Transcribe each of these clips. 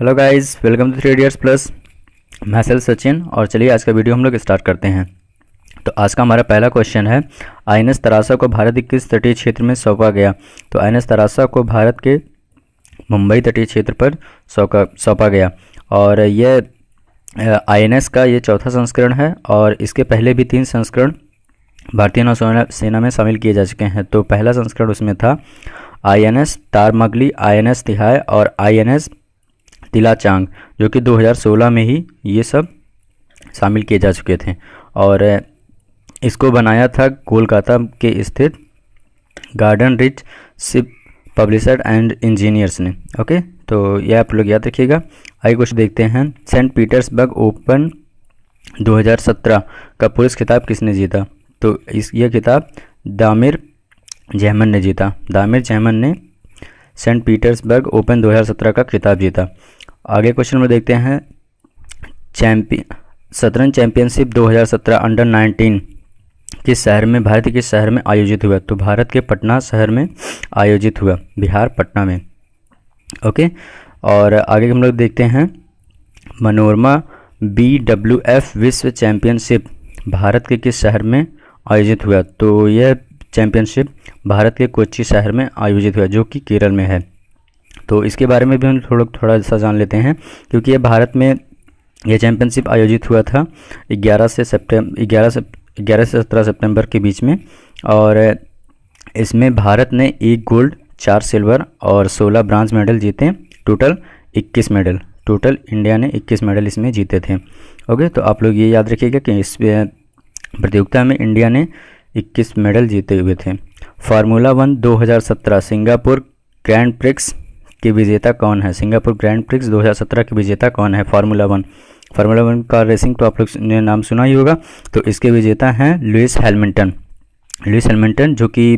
Hello guys, welcome to 3 idiots plus. मैं self Sachin और चलिए आज का वीडियो हम लोग स्टार्ट करते हैं। तो आज का हमारा पहला क्वेश्चन है, आईएनएस तरासा को भारत के किस तटीय क्षेत्र में सौंपा गया। तो आईएनएस तरासा को भारत के मुंबई तटीय क्षेत्र पर सौंपा गया और यह आईएनएस का ये चौथा संस्करण है और इसके पहले भी 3 संस्करण भारतीय नौसेना में शामिल किए जा चुके हैं। तो पहला संस्करण उसमें था आईएनएस तारमगली, आईएनएस तिहाई और आईएनएस तिलाचांग, जो कि 2016 में ही ये सब शामिल किए जा चुके थे और इसको बनाया था कोलकाता के स्थित garden rich ship publisher and engineers ने। ओके, तो यह आप लोग याद रखिएगा। आइए कुछ देखते हैं। सेंट पीटर्सबर्ग ओपन 2017 का पुरुष खिताब किसने जीता। तो यह खिताब दामिर जैमन ने जीता। दामिर जैमन ने सेंट पीटर्सबर्ग ओपन 2017 का खिताब जीता। आगे क्वेश्चन में देखते हैं, शतरंज चैंपियनशिप 2017 अंडर 19 किस शहर में, भारत के किस शहर में आयोजित हुआ। तो भारत के पटना शहर में आयोजित हुआ, बिहार पटना में। ओके, और आगे हम लोग देखते हैं, मनोरमा BWF विश्व चैंपियनशिप भारत के किस शहर में आयोजित हुआ। तो यह चैंपियनशिप भारत के कोच्चि शहर में आयोजित हुआ, जो कि केरल में है। तो इसके बारे में भी हम थोड़ा सा जान लेते हैं, क्योंकि ये भारत में यह चैंपियनशिप आयोजित हुआ था 11 से 17 सितंबर के बीच में। और इसमें भारत ने 1 गोल्ड, 4 सिल्वर और 16 ब्रॉन्ज मेडल जीते। टोटल 21 मेडल, टोटल इंडिया ने 21 मेडल इसमें जीते थे। ओके, तो आप लोग ये याद रखिएगा कि इस प्रतियोगिता में इंडिया ने 21 मेडल जीते हुए थे। फार्मूला 1 2017 सिंगापुर ग्रैंड प्रिक्स के विजेता कौन है। सिंगापुर ग्रैंड प्रिक्स 2017 के विजेता कौन है। फार्मूला 1 का रेसिंग तो आप लोग ने नाम सुना ही होगा। तो इसके विजेता हैं लुइस हैमिल्टन, जो कि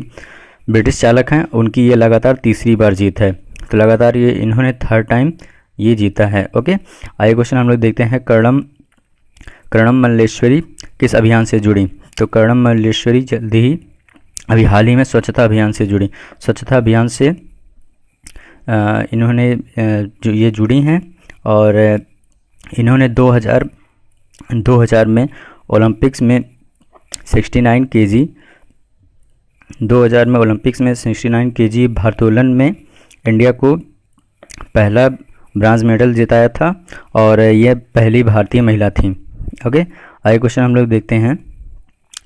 ब्रिटिश चालक हैं। उनकी ये लगातार तीसरी बार जीत है। तो लगातार ये इन्होंने 3rd टाइम ये जीता है। ओके, आगे क्वेश्चन हम लोग देखते हैं, कर्णम मल्लेश्वरी किस अभियान से जुड़ी। तो कर्णम मल्लेश्वरी जल्दी ही अभी हाल ही में स्वच्छता अभियान से जुड़ी। स्वच्छता अभियान से इन्होंने जो ये जुड़ी हैं और इन्होंने 2000 में ओलंपिक्स में 69 केजी 2000 में ओलंपिक्स में 69 केजी भारोत्तोलन में इंडिया को पहला ब्रॉन्ज मेडल जिताया था और यह पहली भारतीय महिला थी। ओके, आगे क्वेश्चन हम लोग देखते हैं,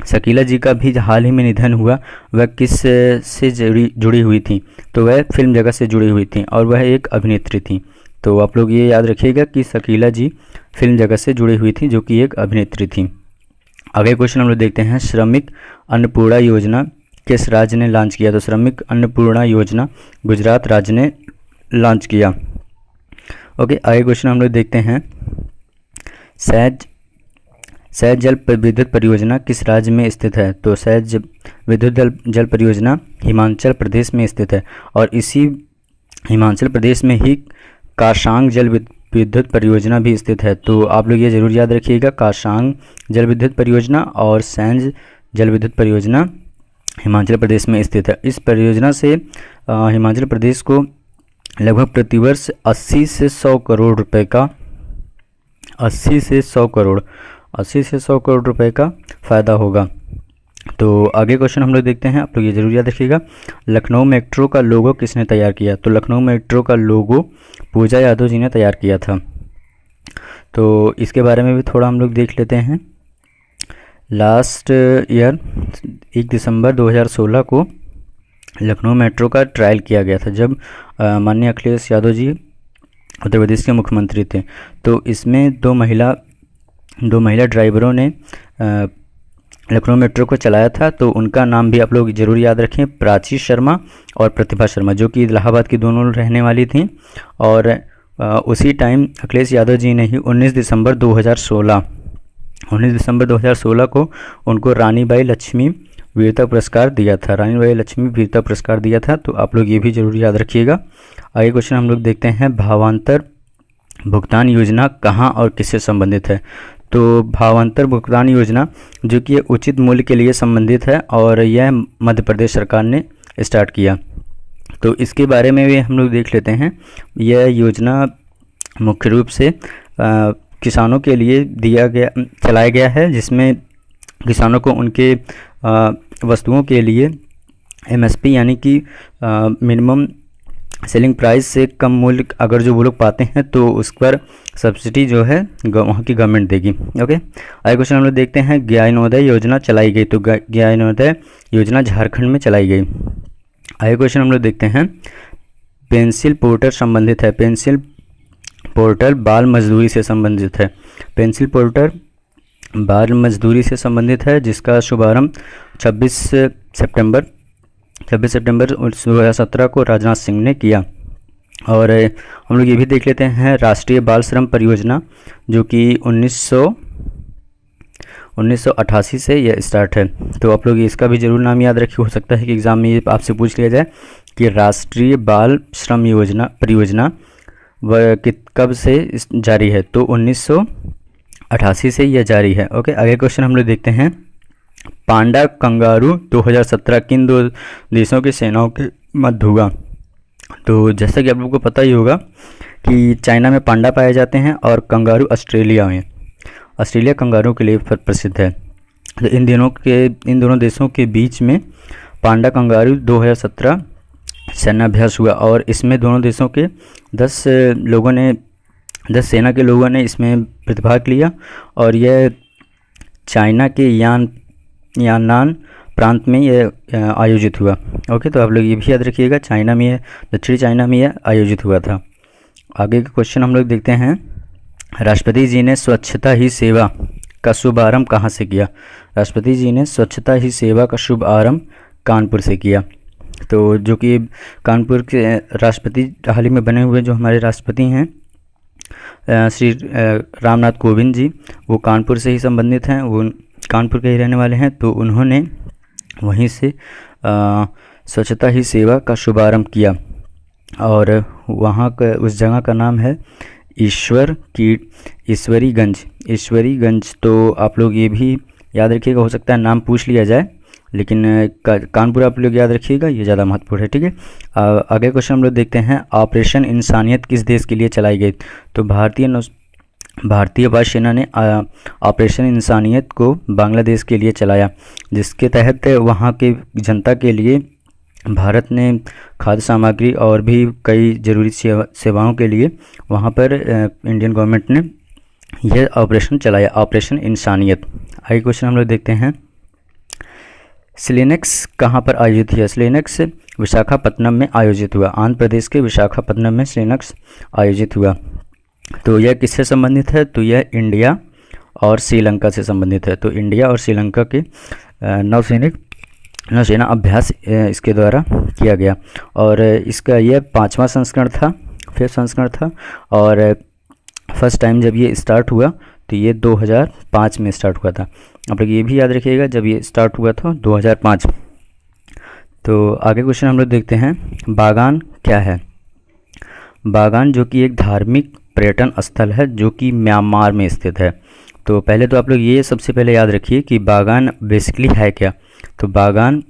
शकीला जी का भी हाल ही में निधन हुआ, वह किस से जुड़ी हुई थी। तो वह फिल्म जगत से जुड़ी हुई थी और वह एक अभिनेत्री थी। तो आप लोग ये याद रखिएगा कि शकीला जी फिल्म जगत से जुड़ी हुई थी, जो कि एक अभिनेत्री थी। आगे क्वेश्चन हम लोग देखते हैं, श्रमिक अन्नपूर्णा योजना किस राज्य ने लॉन्च किया। तो श्रमिक अन्नपूर्णा योजना गुजरात राज्य ने लॉन्च किया। ओके, आगे क्वेश्चन हम लोग देखते हैं, सहज जल विद्युत परियोजना किस राज्य में स्थित है। तो सहज विद्युत जल परियोजना हिमाचल प्रदेश में स्थित है और इसी हिमाचल प्रदेश में ही काशांग जल विद्युत परियोजना भी स्थित है। तो आप लोग ये ज़रूर याद रखिएगा, काशांग जल विद्युत परियोजना और सैंज जल विद्युत परियोजना हिमाचल प्रदेश में स्थित है। इस परियोजना से हिमाचल प्रदेश को लगभग प्रतिवर्ष 80 से 100 करोड़ रुपए का 80 से 100 करोड़ रुपए का फ़ायदा होगा। तो आगे क्वेश्चन हम लोग देखते हैं, आप लोग ये जरूर याद रखिएगा, लखनऊ मेट्रो का लोगो किसने तैयार किया। तो लखनऊ मेट्रो का लोगो पूजा यादव जी ने तैयार किया था। तो इसके बारे में भी थोड़ा हम लोग देख लेते हैं। लास्ट ईयर 1 दिसंबर 2016 को लखनऊ मेट्रो का ट्रायल किया गया था, जब माननीय अखिलेश यादव जी उत्तर प्रदेश के मुख्यमंत्री थे। तो इसमें दो महिला ड्राइवरों ने लखनऊ मेट्रो को चलाया था। तो उनका नाम भी आप लोग जरूर याद रखें, प्राची शर्मा और प्रतिभा शर्मा, जो कि इलाहाबाद की दोनों रहने वाली थी। और उसी टाइम अखिलेश यादव जी ने ही 19 दिसंबर 2016 को उनको रानीबाई लक्ष्मी वीरता पुरस्कार दिया था। तो आप लोग ये भी जरूर याद रखिएगा। आगे क्वेश्चन हम लोग देखते हैं, भावांतर भुगतान योजना कहाँ और किससे संबंधित है। तो भावांतर भुगतान योजना जो कि उचित मूल्य के लिए संबंधित है और यह मध्य प्रदेश सरकार ने स्टार्ट किया। तो इसके बारे में भी हम लोग देख लेते हैं। यह योजना मुख्य रूप से किसानों के लिए चलाया गया है, जिसमें किसानों को उनके वस्तुओं के लिए एमएसपी यानी कि मिनिमम सेलिंग प्राइस से कम मूल्य अगर जो वो लोग पाते हैं तो उस पर सब्सिडी जो है वहाँ की गवर्नमेंट देगी। ओके, आगे क्वेश्चन हम लोग देखते हैं, ज्ञानोदय योजना चलाई गई, तो ज्ञानोदय योजना झारखंड में चलाई गई। आगे क्वेश्चन हम लोग देखते हैं, पेंसिल पोर्टल संबंधित है, पेंसिल पोर्टल बाल मजदूरी से संबंधित है, पेंसिल पोर्टल बाल मजदूरी से संबंधित है, जिसका शुभारंभ 26 सितंबर 2017 को राजनाथ सिंह ने किया। और हम लोग ये भी देख लेते हैं, राष्ट्रीय बाल श्रम परियोजना जो कि 1988 से यह स्टार्ट है। तो आप लोग इसका भी जरूर नाम याद रखिए, हो सकता है कि एग्ज़ाम में ये आपसे पूछ लिया जाए कि राष्ट्रीय बाल श्रम परियोजना वह कब से जारी है, तो 1988 से यह जारी है। ओके, आगे क्वेश्चन हम लोग देखते हैं, पांडा कंगारू 2017 किन दो देशों की सेनाओं के मध्य हुआ। तो जैसा कि आप लोगों को पता ही होगा कि चाइना में पांडा पाए जाते हैं और कंगारू ऑस्ट्रेलिया कंगारू के लिए प्रसिद्ध है। तो इन दोनों देशों के बीच में पांडा कंगारू 2017 सेनाभ्यास हुआ और इसमें दोनों देशों के 10 सेना के लोगों ने इसमें प्रतिभाग लिया और यह चाइना के याननान प्रांत में यह आयोजित हुआ। ओके, तो आप लोग ये भी याद रखिएगा, चाइना में दक्षिणी चाइना में यह आयोजित हुआ था। आगे का क्वेश्चन हम लोग देखते हैं, राष्ट्रपति जी ने स्वच्छता ही सेवा का शुभारंभ कहाँ से किया। राष्ट्रपति जी ने स्वच्छता ही सेवा का शुभारंभ कानपुर से किया। तो जो कि कानपुर के राष्ट्रपति हाल ही में बने हुए जो हमारे राष्ट्रपति हैं श्री रामनाथ कोविंद जी, वो कानपुर से ही संबंधित हैं, वो कानपुर के ही रहने वाले हैं। तो उन्होंने वहीं से स्वच्छता ही सेवा का शुभारंभ किया और वहाँ का उस जगह का नाम है ईश्वरीगंज। तो आप लोग ये भी याद रखिएगा, हो सकता है नाम पूछ लिया जाए, लेकिन कानपुर आप लोग याद रखिएगा, ये ज़्यादा महत्वपूर्ण है। ठीक है, आगे क्वेश्चन हम लोग देखते हैं, ऑपरेशन इंसानियत किस देश के लिए चलाई गई। तो भारतीय वायुसेना ने ऑपरेशन इंसानियत को बांग्लादेश के लिए चलाया, जिसके तहत वहाँ के जनता के लिए भारत ने खाद्य सामग्री और भी कई ज़रूरी सेवाओं के लिए वहाँ पर इंडियन गवर्नमेंट ने यह ऑपरेशन चलाया, ऑपरेशन इंसानियत। आगे क्वेश्चन हम लोग देखते हैं, स्लिनेक्स कहाँ पर आयोजित हुआ। स्लिनेक्स विशाखापत्तनम में आयोजित हुआ, आंध्र प्रदेश के विशाखापत्तनम में स्लिनेक्स आयोजित हुआ। तो यह किससे संबंधित है, तो यह इंडिया और श्रीलंका से संबंधित है। तो इंडिया और श्रीलंका के नौसेना अभ्यास इसके द्वारा किया गया और इसका यह 5वां संस्करण था, 5th संस्करण था और फर्स्ट टाइम जब ये स्टार्ट हुआ तो ये 2005 में स्टार्ट हुआ था। आप लोग ये भी याद रखिएगा, जब ये स्टार्ट हुआ था 2005। तो आगे क्वेश्चन हम लोग देखते हैं, बागान क्या है। बागान जो कि एक धार्मिक पर्यटन स्थल है जो कि म्यांमार में स्थित है। तो पहले तो आप लोग ये सबसे पहले याद रखिए कि बागान बेसिकली है क्या। तो बागान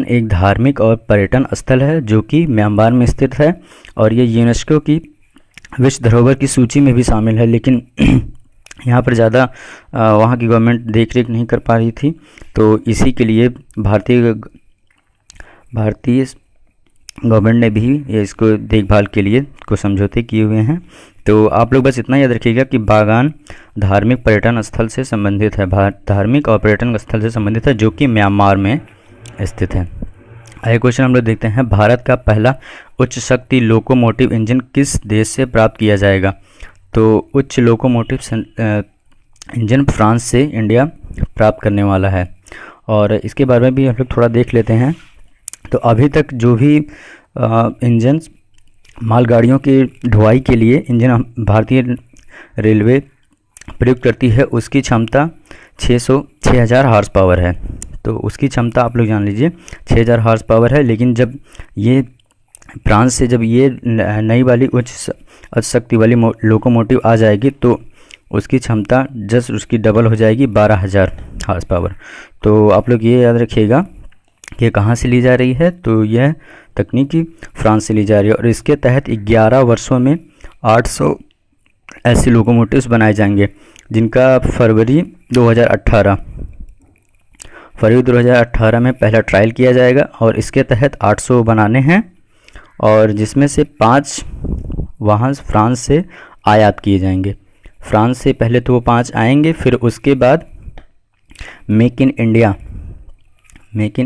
एक धार्मिक और पर्यटन स्थल है जो कि म्यांमार में स्थित है और ये यूनेस्को की विश्व धरोहर की सूची में भी शामिल है, लेकिन यहाँ पर ज़्यादा वहाँ की गवर्नमेंट देख रेख नहीं कर पा रही थी, तो इसी के लिए भारतीय गवर्नमेंट ने भी ये इसको देखभाल के लिए कुछ समझौते किए हुए हैं। तो आप लोग बस इतना याद रखिएगा कि बागान धार्मिक पर्यटन स्थल से संबंधित है, धार्मिक और पर्यटन स्थल से संबंधित है जो कि म्यांमार में स्थित है। आगे क्वेश्चन हम लोग देखते हैं, भारत का पहला उच्च शक्ति लोकोमोटिव इंजन किस देश से प्राप्त किया जाएगा। तो उच्च लोकोमोटिव इंजन फ्रांस से इंडिया प्राप्त करने वाला है और इसके बारे में भी हम लोग थोड़ा देख लेते हैं। तो अभी तक जो भी इंजन मालगाड़ियों की ढुलाई के लिए इंजन भारतीय रेलवे प्रयोग करती है, उसकी क्षमता 6000 हॉर्स पावर है। तो उसकी क्षमता आप लोग जान लीजिए 6000 हॉर्स पावर है, लेकिन जब ये फ्रांस से जब ये नई वाली उच्च शक्ति वाली लोकोमोटिव आ जाएगी तो उसकी क्षमता जस्ट उसकी डबल हो जाएगी 12000 हॉर्स पावर। तो आप लोग ये याद रखिएगा कि कहाँ से ली जा रही है, तो यह तकनीकी फ्रांस से ली जा रही है और इसके तहत 11 वर्षों में 800 ऐसे लोकोमोटिव्स बनाए जाएंगे जिनका फरवरी 2018 में पहला ट्रायल किया जाएगा और इसके तहत 800 बनाने हैं और जिसमें से 5 वहाँ फ्रांस से आयात किए जाएंगे। फ्रांस से पहले तो वो 5 आएंगे, फिर उसके बाद मेक इन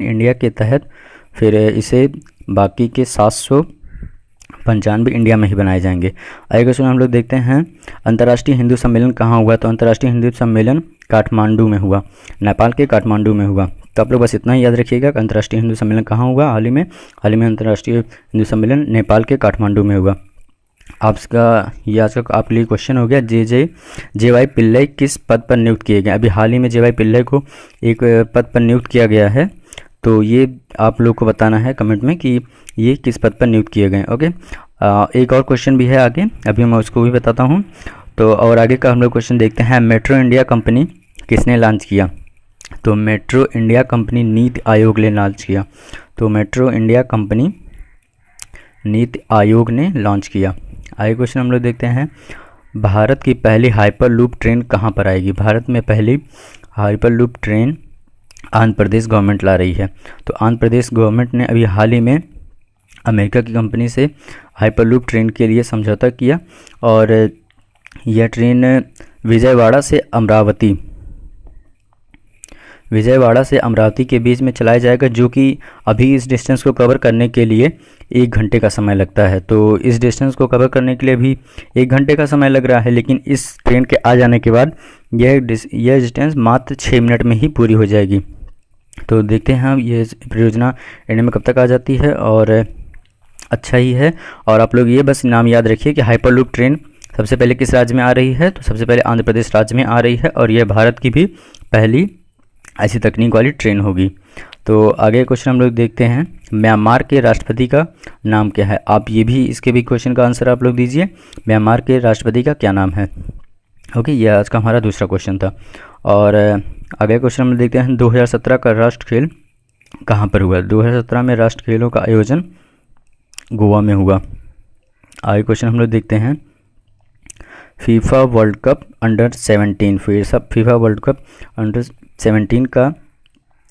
इंडिया के तहत फिर इसे बाकी के 795 इंडिया में ही बनाए जाएंगे। आगे क्वेश्चन हम लोग देखते हैं, अंतर्राष्ट्रीय हिंदू सम्मेलन कहाँ हुआ? तो अंतर्राष्ट्रीय हिंदू सम्मेलन काठमांडू में हुआ, नेपाल के काठमांडू में हुआ। तो आप लोग बस इतना ही याद रखिएगा कि अंतर्राष्ट्रीय हिंदू सम्मेलन कहाँ हुआ। हाल ही में अंतर्राष्ट्रीय हिंदू सम्मेलन नेपाल के काठमांडू में हुआ। आपका ये आज का आपके लिए क्वेश्चन हो गया। जे वाई पिल्लई किस पद पर नियुक्त किए गए? अभी हाल ही में जे वाई पिल्लई को एक पद पर नियुक्त किया गया है, तो ये आप लोग को बताना है कमेंट में कि ये किस पद पर नियुक्त किए गए। ओके, एक और क्वेश्चन भी है आगे, अभी मैं उसको भी बताता हूँ। तो और आगे का हम लोग क्वेश्चन देखते हैं, मेट्रो इंडिया कंपनी किसने लॉन्च किया? तो metro India company NITI Aayog ने लॉन्च किया। तो metro India company NITI Aayog ने लॉन्च किया। आगे क्वेश्चन हम लोग देखते हैं, भारत की पहली हाइपर लूप ट्रेन कहाँ पर आएगी? भारत में पहली hyper loop train Andhra Pradesh government ला रही है। तो आंध्र प्रदेश गवर्नमेंट ने अभी हाल ही में अमेरिका की कंपनी से हाइपर लूप ट्रेन के लिए समझौता किया और यह ट्रेन विजयवाड़ा से अमरावती के बीच में चलाया जाएगा, जो कि अभी इस डिस्टेंस को कवर करने के लिए 1 घंटे का समय लगता है। तो इस डिस्टेंस को कवर करने के लिए अभी 1 घंटे का समय लग रहा है, लेकिन इस ट्रेन के आ जाने के बाद यह डिस्टेंस मात्र 6 मिनट में ही पूरी हो जाएगी। तो देखते हैं ये परियोजना इंडिया में कब तक आ जाती है, और अच्छा ही है। और आप लोग ये बस नाम याद रखिए कि हाइपरलूप ट्रेन सबसे पहले किस राज्य में आ रही है? तो सबसे पहले आंध्र प्रदेश राज्य में आ रही है और यह भारत की भी पहली ऐसी तकनीक वाली ट्रेन होगी। तो आगे क्वेश्चन हम लोग देखते हैं, म्यांमार के राष्ट्रपति का नाम क्या है? आप ये भी इसके भी क्वेश्चन का आंसर आप लोग दीजिए, म्यांमार के राष्ट्रपति का क्या नाम है? ओके, यह आज का हमारा दूसरा क्वेश्चन था। और आगे क्वेश्चन हम लोग देखते हैं, 2017 का राष्ट्र खेल कहाँ पर हुआ? 2017 में राष्ट्र खेलों का आयोजन गोवा में हुआ। आगे क्वेश्चन हम लोग देखते हैं, FIFA world cup under 17 FIFA world cup under 17 का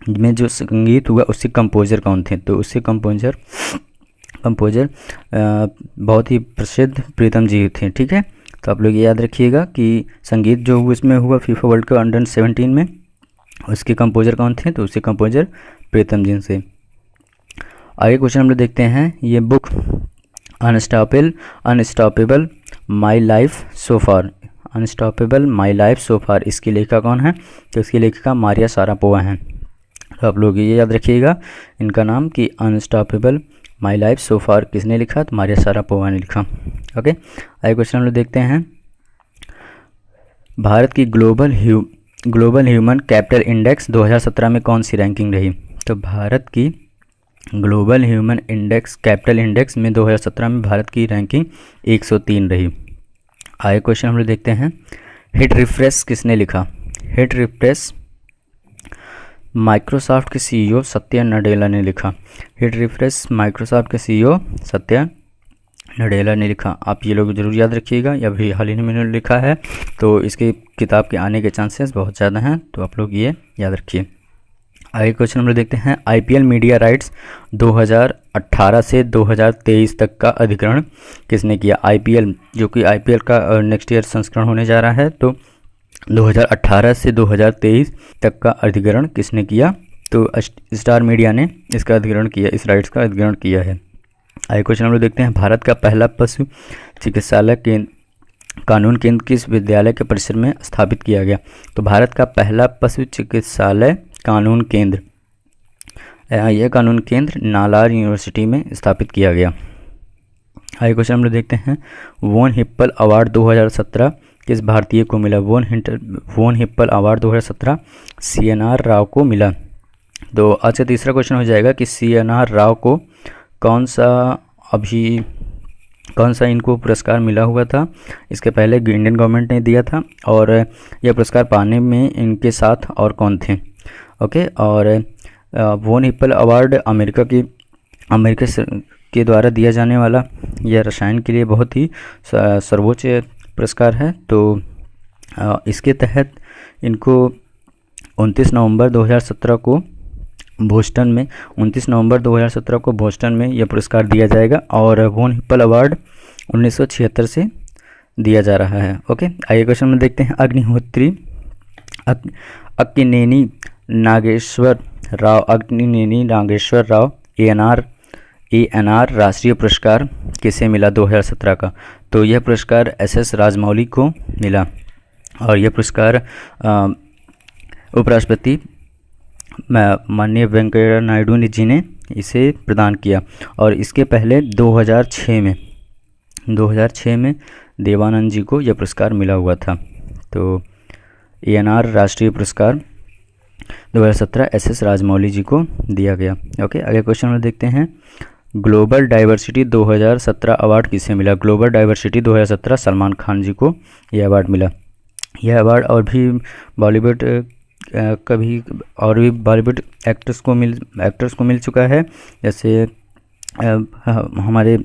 में जो संगीत हुआ उसके कंपोजर कौन थे? तो उसके कंपोजर बहुत ही प्रसिद्ध प्रीतम जी थे। ठीक है, तो आप लोग ये याद रखिएगा कि संगीत जो इसमें हुआ फीफा वर्ल्ड कप अंडर 17 में, उसके कंपोजर कौन थे? तो उसके कंपोजर प्रीतम जी से। आगे क्वेश्चन हम लोग देखते हैं, ये book unstoppable my life so far इसकी लेखिका कौन है? तो इसकी लेखिका मारिया सारापोवा हैं। तो आप लोग ये याद रखिएगा इनका नाम कि अनस्टॉपेबल माई लाइफ सो फार किसने लिखा? तो मारिया सारापोवा ने लिखा। ओके, आगे क्वेश्चन हम लोग देखते हैं, भारत की ग्लोबल ह्यूमन कैपिटल इंडेक्स 2017 में कौन सी रैंकिंग रही? तो भारत की ग्लोबल ह्यूमन कैपिटल इंडेक्स में 2017 में भारत की रैंकिंग 103 रही। आगे क्वेश्चन हम लोग देखते हैं, हिट रिफ्रेश किसने लिखा? हिट रिफ्रेश माइक्रोसॉफ्ट के CEO सत्या नडेला ने लिखा। हिट रिफ्रेश माइक्रोसॉफ्ट के CEO सत्या नडेला ने लिखा। आप ये लोग जरूर याद रखिएगा, या भी हाल ही में मैंने लिखा है, तो इसके किताब के आने के चांसेस बहुत ज़्यादा हैं, तो आप लोग ये याद रखिए। आगे क्वेश्चन हम लोग देखते हैं, IPL मीडिया राइट्स 2018 से 2023 तक का अधिग्रहण किसने किया? IPL जो कि IPL का नेक्स्ट ईयर संस्करण होने जा रहा है, तो 2018 से 2023 तक का अधिग्रहण किसने किया? तो स्टार मीडिया ने इसका अधिग्रहण किया, इस राइट्स का अधिग्रहण किया है। आगे क्वेश्चन हम लोग देखते हैं, भारत का पहला पशु चिकित्सालय कानून केंद्र किस विद्यालय के परिसर में स्थापित किया गया? तो भारत का पहला पशु चिकित्सालय कानून केंद्र, यह कानून केंद्र नालार यूनिवर्सिटी में स्थापित किया गया। आगे क्वेश्चन हम लोग देखते हैं, वोन हिप्पल अवार्ड 2017 किस भारतीय को मिला? वोन हिप्पल अवार्ड 2017 CNR राव को मिला। तो आज का तीसरा क्वेश्चन हो जाएगा कि CNR राव को कौन सा इनको पुरस्कार मिला हुआ था? इसके पहले इंडियन गवर्नमेंट ने दिया था, और यह पुरस्कार पाने में इनके साथ और कौन थे? ओके, और वोन हिप्पल अवार्ड अमेरिका के द्वारा दिया जाने वाला यह रसायन के लिए बहुत ही सर्वोच्च पुरस्कार है। तो इसके तहत इनको 29 नवंबर 2017 को बोस्टन में यह पुरस्कार दिया जाएगा और वोन हिप्पल अवार्ड 1976 से दिया जा रहा है। ओके, आगे क्वेश्चन में देखते हैं। अग्निहोत्री अक्किनेनी नागेश्वर राव ANR राष्ट्रीय पुरस्कार किसे मिला 2017 का? तो यह पुरस्कार SS राजमौली को मिला और यह पुरस्कार उपराष्ट्रपति माननीय वेंकैया नायडू जी ने इसे प्रदान किया। और इसके पहले 2006 में देवानंद जी को यह पुरस्कार मिला हुआ था। तो ANR राष्ट्रीय पुरस्कार 2017 SS राजमौली जी को दिया गया। ओके, अगले क्वेश्चन में देखते हैं। ग्लोबल डाइवर्सिटी 2017 अवार्ड किसे मिला? ग्लोबल डाइवर्सिटी 2017 सलमान खान जी को यह अवार्ड मिला। यह अवार्ड और भी बॉलीवुड बॉलीवुड एक्टर्स को मिल चुका है, जैसे हमारे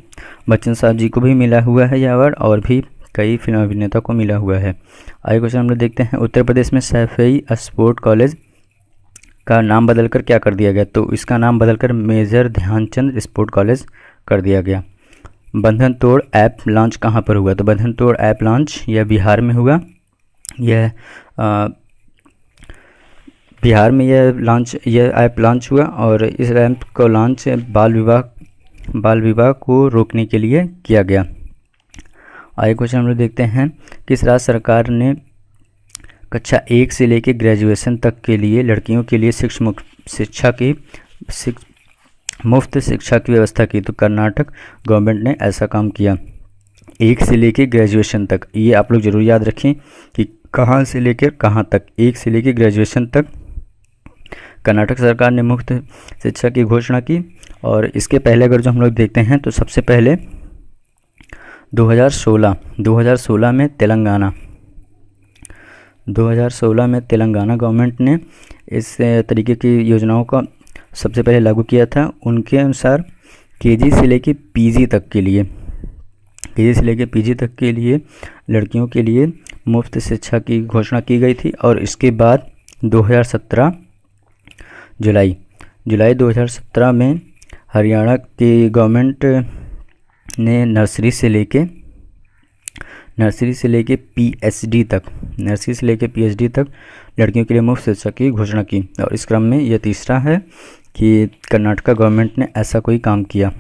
बच्चन साहब जी को भी मिला हुआ है यह अवार्ड, और भी कई फिल्म अभिनेता को मिला हुआ है। आगे क्वेश्चन हम लोग देखते हैं। उत्तर प्रदेश में सैफई स्पोर्ट कॉलेज का नाम बदलकर क्या कर दिया गया? तो इसका नाम बदलकर मेजर ध्यानचंद स्पोर्ट कॉलेज कर दिया गया। बंधन तोड़ ऐप लॉन्च कहाँ पर हुआ? तो बंधन तोड़ ऐप लॉन्च यह बिहार में हुआ। यह बिहार में यह ऐप लॉन्च हुआ और इस ऐप को लॉन्च बाल विवाह को रोकने के लिए किया गया। आगे क्वेश्चन हम लोग देखते हैं। किस राज्य सरकार ने कक्षा 1 से लेकर ग्रेजुएशन तक के लिए लड़कियों के लिए मुफ्त शिक्षा की व्यवस्था की? तो कर्नाटक गवर्नमेंट ने ऐसा काम किया। 1 से लेकर ग्रेजुएशन तक, ये आप लोग जरूर याद रखें कि कहाँ से लेकर कहाँ तक। 1 से लेकर ग्रेजुएशन तक कर्नाटक सरकार ने मुफ्त शिक्षा की घोषणा की। और इसके पहले अगर जो हम लोग देखते हैं तो सबसे पहले 2016 में तेलंगाना गवर्नमेंट ने इस तरीके की योजनाओं का सबसे पहले लागू किया था। उनके अनुसार KG से लेकर PG तक के लिए लड़कियों के लिए मुफ्त शिक्षा की घोषणा की गई थी। और इसके बाद 2017 जुलाई 2017 में हरियाणा की गवर्नमेंट ने नर्सरी से लेके PhD तक लड़कियों के लिए मुफ्त शिक्षा की घोषणा की। और इस क्रम में यह तीसरा है कि कर्नाटक गवर्नमेंट ने ऐसा कोई काम किया।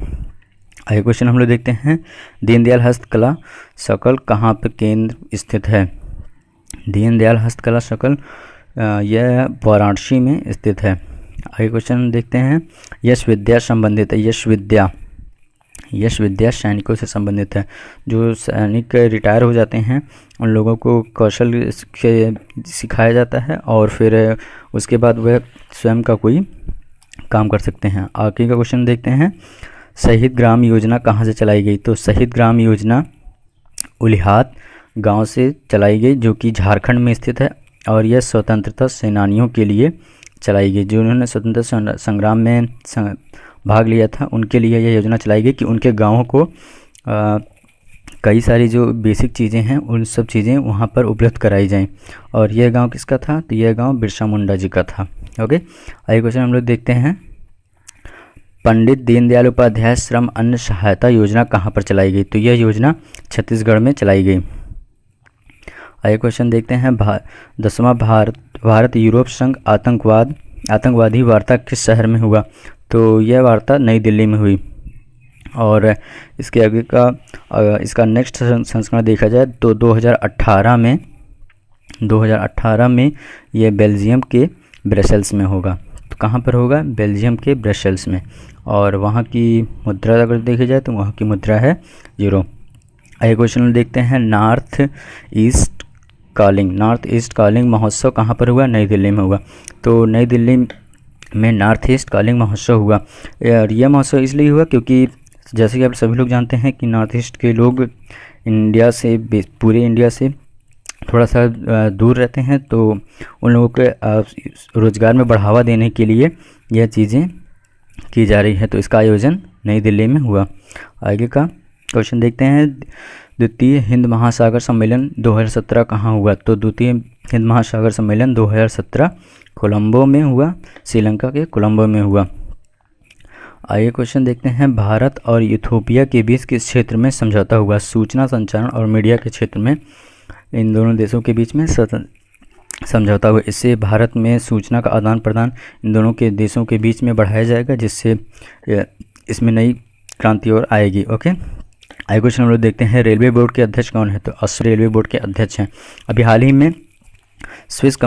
आगे क्वेश्चन हम लोग देखते हैं। दीनदयाल हस्तकला सर्कल कहाँ पर केंद्र स्थित है? दीनदयाल हस्तकला सर्कल यह वाराणसी में स्थित है। आगे क्वेश्चन देखते हैं। यश विद्या संबंधित है। यश विद्या सैनिकों से संबंधित है। जो सैनिक रिटायर हो जाते हैं उन लोगों को कौशल सिखाया जाता है और फिर उसके बाद वह स्वयं का कोई काम कर सकते हैं। आगे का क्वेश्चन देखते हैं। शहीद ग्राम योजना कहाँ से चलाई गई? तो शहीद ग्राम योजना उलिहात गांव से चलाई गई, जो कि झारखंड में स्थित है। और यह स्वतंत्रता सेनानियों के लिए चलाई गई, जिन्होंने स्वतंत्रता संग्राम में भाग लिया था, उनके लिए यह योजना चलाई गई कि उनके गाँवों को कई सारी जो बेसिक चीज़ें हैं उन सब चीज़ें वहाँ पर उपलब्ध कराई जाएं। और यह गांव किसका था? तो यह गांव बिरसा मुंडा जी का था। ओके, आगे क्वेश्चन हम लोग देखते हैं। पंडित दीनदयाल उपाध्याय श्रम अन्न सहायता योजना कहाँ पर चलाई गई? तो यह योजना छत्तीसगढ़ में चलाई गई। आगे क्वेश्चन देखते हैं। 10वां भारत यूरोप संघ आतंकवादी वार्ता किस शहर में हुआ? तो यह वार्ता नई दिल्ली में हुई। और इसके आगे का इसका नेक्स्ट संस्करण देखा जाए तो 2018 में यह बेल्जियम के ब्रसेल्स में होगा। तो कहाँ पर होगा? बेल्जियम के ब्रसेल्स में। और वहाँ की मुद्रा अगर देखी जाए तो वहाँ की मुद्रा है यूरो। आगे क्वेश्चन देखते हैं। नॉर्थ ईस्ट कॉलिंग महोत्सव कहाँ पर हुआ? नई दिल्ली में हुआ। तो नई दिल्ली में नॉर्थ ईस्ट कॉलिंग महोत्सव हुआ। और यह महोत्सव इसलिए हुआ क्योंकि जैसे कि आप सभी लोग जानते हैं कि नॉर्थ ईस्ट के लोग पूरे इंडिया से थोड़ा सा दूर रहते हैं, तो उन लोगों के रोज़गार में बढ़ावा देने के लिए यह चीज़ें की जा रही है। तो इसका आयोजन नई दिल्ली में हुआ। आगे का क्वेश्चन देखते हैं, द्वितीय हिंद महासागर सम्मेलन 2017 कहाँ हुआ? तो द्वितीय हिंद महासागर सम्मेलन 2017 कोलंबो में हुआ, श्रीलंका के कोलंबो में हुआ। आगे क्वेश्चन देखते हैं, भारत और इथियोपिया के बीच किस क्षेत्र में समझौता हुआ? सूचना संचारण और मीडिया के क्षेत्र में इन दोनों देशों के बीच में समझौता हुआ। इससे भारत में सूचना का आदान प्रदान इन दोनों के देशों के बीच में बढ़ाया जाएगा, जिससे इसमें नई क्रांति और आएगी। ओके, आगे क्वेश्चन हम लोग देखते हैं, रेलवे बोर्ड के अध्यक्ष कौन है? तो ऑस्ट्रेलिया रेलवे बोर्ड के अध्यक्ष हैं। अभी हाल ही में स्विस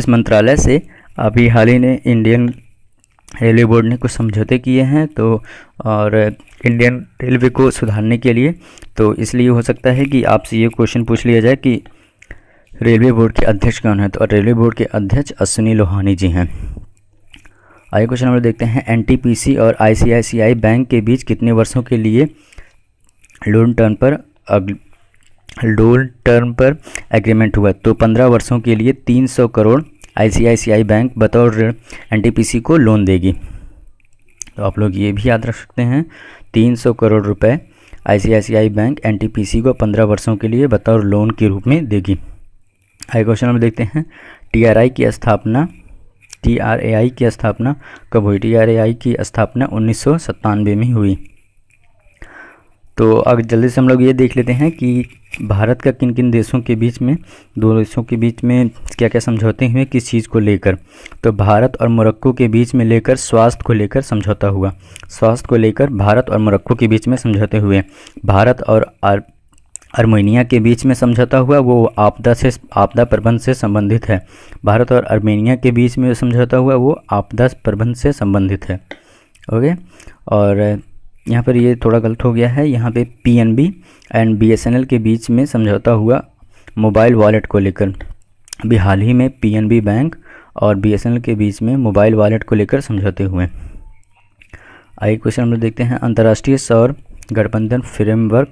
मंत्रालय से अभी हाल ही में इंडियन रेलवे बोर्ड ने कुछ समझौते किए हैं, तो और इंडियन रेलवे को सुधारने के लिए, तो इसलिए हो सकता है कि आपसे ये क्वेश्चन पूछ लिया जाए कि रेलवे बोर्ड के अध्यक्ष कौन है? तो रेलवे बोर्ड के अध्यक्ष अश्विनी लोहानी जी हैं। आगे क्वेश्चन हम लोग देखते हैं, एनटीपीसी और आईसीआईसीआई बैंक के बीच कितने वर्षों के लिए लोन टर्म पर एग्रीमेंट हुआ? तो 15 वर्षों के लिए 300 करोड़ आईसीआईसीआई बैंक बतौर एनटीपीसी को लोन देगी। तो आप लोग ये भी याद रख सकते हैं, 300 करोड़ रुपए आईसीआईसीआई बैंक एनटीपीसी को 15 वर्षों के लिए बतौर लोन के रूप में देगी। आगे क्वेश्चन हम देखते हैं, टीआरआई की स्थापना कब हुई? टीआरआई की स्थापना 1997 में हुई। तो अब जल्दी से हम लोग ये देख लेते हैं कि भारत का किन किन देशों के बीच में, दो देशों के बीच में क्या क्या समझौते हुए किस चीज़ को लेकर। तो भारत और मोरक्को के बीच में लेकर स्वास्थ्य को लेकर समझौता हुआ। स्वास्थ्य को लेकर भारत और मोरक्को के बीच में समझौते हुए। भारत और आर्मेनिया के बीच में समझौता हुआ, वो आपदा प्रबंधन से संबंधित है। भारत और आर्मेनिया के बीच में समझौता हुआ, वो आपदा प्रबंधन से संबंधित है। ओके, और यहाँ पर ये थोड़ा गलत हो गया है, यहाँ पे पीएनबी एंड बीएसएनएल के बीच में समझौता हुआ मोबाइल वॉलेट को लेकर। अभी हाल ही में पीएनबी बैंक और बीएसएनएल के बीच में मोबाइल वॉलेट को लेकर समझौते हुए। आगे क्वेश्चन हम लोग देखते हैं, अंतर्राष्ट्रीय सौर गठबंधन फ्रेमवर्क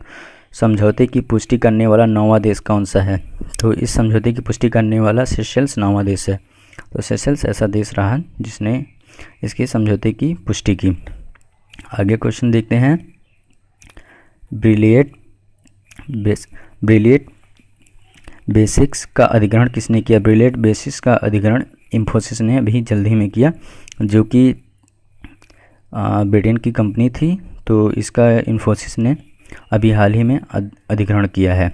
समझौते की पुष्टि करने वाला 9वां देश कौन सा है? तो इस समझौते की पुष्टि करने वाला सेशेल्स 9वां देश है। तो सेशेल्स ऐसा देश रहा जिसने इसके समझौते की पुष्टि की। आगे क्वेश्चन देखते हैं, ब्रिलिएट बेसिक्स का अधिग्रहण किसने किया? ब्रिलिएट बेसिक्स का अधिग्रहण इन्फोसिस ने अभी जल्द ही में किया, जो कि ब्रिटेन की कंपनी थी। तो इसका इन्फोसिस ने अभी हाल ही में अधिग्रहण किया है।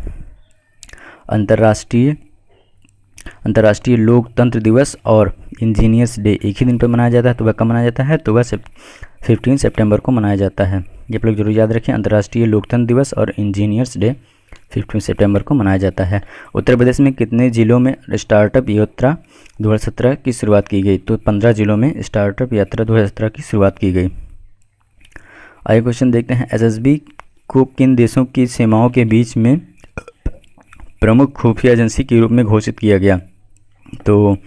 अंतर्राष्ट्रीय लोकतंत्र दिवस और इंजीनियर्स डे एक ही दिन पर मनाया जाता है। तो वह कब मनाया जाता है? तो वह 15 सितंबर को मनाया जाता है। ये आप लोग जरूर याद रखें, अंतर्राष्ट्रीय लोकतंत्र दिवस और इंजीनियर्स डे 15 सितंबर को मनाया जाता है। उत्तर प्रदेश में कितने जिलों में स्टार्टअप यात्रा 2017 की शुरुआत की गई? तो 15 जिलों में स्टार्टअप यात्रा 2017 की शुरुआत की गई। आगे क्वेश्चन देखते हैं, एसएसबी को किन देशों की सीमाओं के बीच में प्रमुख खुफिया एजेंसी के रूप में घोषित किया गया? तो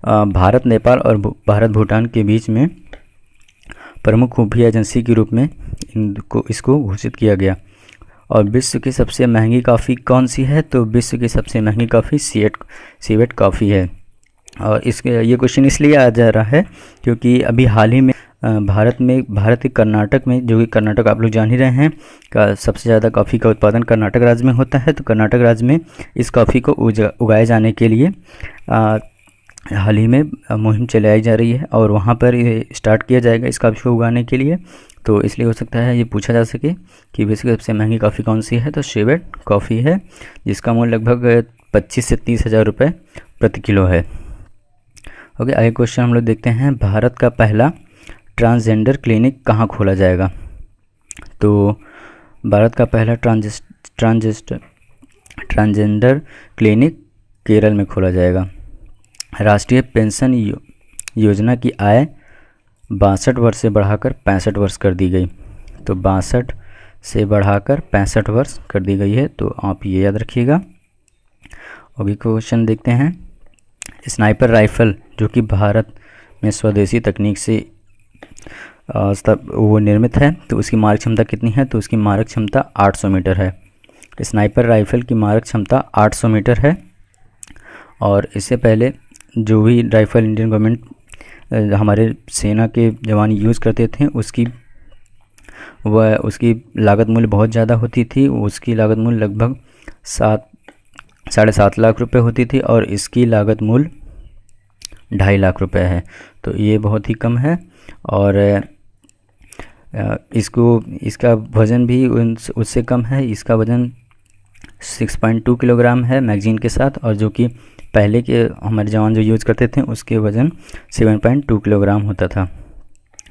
भारत, नेपाल और भारत भूटान के बीच में प्रमुख खुफिया एजेंसी के रूप में इसको घोषित किया गया। और विश्व की सबसे महंगी कॉफ़ी कौन सी है? तो विश्व की सबसे महंगी कॉफ़ी सीवेट कॉफ़ी है। और इसके ये क्वेश्चन इसलिए आ जा रहा है क्योंकि अभी हाल ही में भारत के कर्नाटक में, जो कि कर्नाटक आप लोग जान ही रहे हैं, का सबसे ज़्यादा कॉफ़ी का उत्पादन कर्नाटक राज्य में होता है। तो कर्नाटक राज्य में इस कॉफ़ी को उगाए जाने के लिए हाल ही में मुहिम चलाई जा रही है और वहाँ पर ये स्टार्ट किया जाएगा इस कॉफ़ी को उगाने के लिए। तो इसलिए हो सकता है ये पूछा जा सके कि विश्व की सबसे महंगी कॉफ़ी कौन सी है? तो सीवेट कॉफ़ी है, जिसका मूल्य लगभग 25 से 30 हज़ार रुपये प्रति किलो है। ओके, आगे क्वेश्चन हम लोग देखते हैं, भारत का पहला ट्रांसजेंडर क्लिनिक कहाँ खोला जाएगा? तो भारत का पहला ट्रांसजेंडर क्लिनिक केरल में खोला जाएगा। राष्ट्रीय पेंशन योजना की आय 62 वर्ष से बढ़ाकर 65 वर्ष कर दी गई। तो 62 से बढ़ाकर 65 वर्ष कर दी गई है, तो आप ये याद रखिएगा। अभी क्वेश्चन देखते हैं, स्नाइपर राइफल जो कि भारत में स्वदेशी तकनीक से वो निर्मित है, तो उसकी मारक क्षमता कितनी है? तो उसकी मारक क्षमता 800 मीटर है। स्नाइपर राइफल की मारक क्षमता 800 मीटर है। और इससे पहले जो भी राइफल इंडियन गवर्नमेंट हमारे सेना के जवान यूज़ करते थे उसकी लागत मूल्य बहुत ज़्यादा होती थी। उसकी लागत मूल्य लगभग 7.5 लाख रुपए होती थी और इसकी लागत मूल्य 2.5 लाख रुपए है। तो ये बहुत ही कम है। और इसका वज़न भी उससे कम है। इसका वज़न 6.2 किलोग्राम है मैगजीन के साथ, और जो कि पहले के हमारे जवान जो यूज़ करते थे उसके वज़न 7.2 किलोग्राम होता था।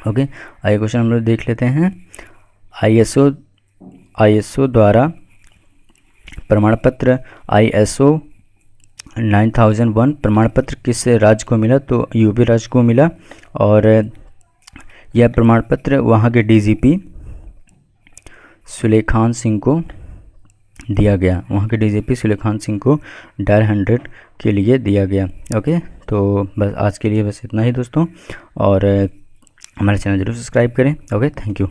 ओके, आगे क्वेश्चन हम लोग देख लेते हैं। ISO द्वारा प्रमाण पत्र ISO 9001 प्रमाण पत्र किस राज्य को मिला? तो यूपी राज्य को मिला। और यह प्रमाण पत्र वहाँ के DGP सुलेखान सिंह को दिया गया। वहाँ के DGP सुलेखान सिंह को डायल 100 के लिए दिया गया। ओके, तो बस आज के लिए बस इतना ही दोस्तों, और हमारे चैनल जरूर सब्सक्राइब करें। Okay, thank you.